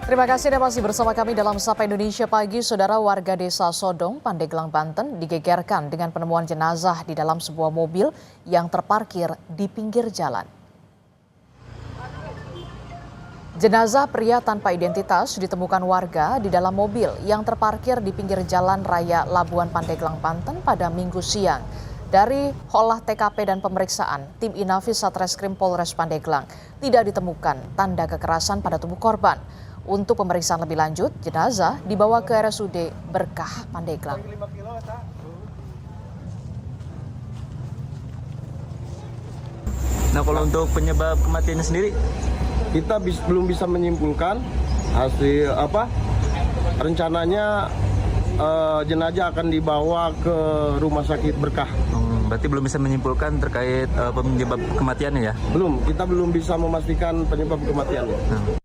Terima kasih Anda masih bersama kami dalam Sapa Indonesia Pagi. Saudara, warga desa Sodong, Pandeglang, Banten digegerkan dengan penemuan jenazah di dalam sebuah mobil yang terparkir di pinggir jalan. Jenazah pria tanpa identitas ditemukan warga di dalam mobil yang terparkir di pinggir jalan raya Labuan Pandeglang, Banten pada Minggu siang. Dari olah TKP dan pemeriksaan, tim Inafis Satreskrim Polres Pandeglang tidak ditemukan tanda kekerasan pada tubuh korban. Untuk pemeriksaan lebih lanjut, jenazah dibawa ke RSUD Berkah Pandeglang. Nah, kalau untuk penyebab kematiannya sendiri, kita belum bisa menyimpulkan hasil apa. Rencananya jenazah akan dibawa ke Rumah Sakit Berkah. Berarti belum bisa menyimpulkan terkait penyebab kematiannya ya? Kita belum bisa memastikan penyebab kematiannya.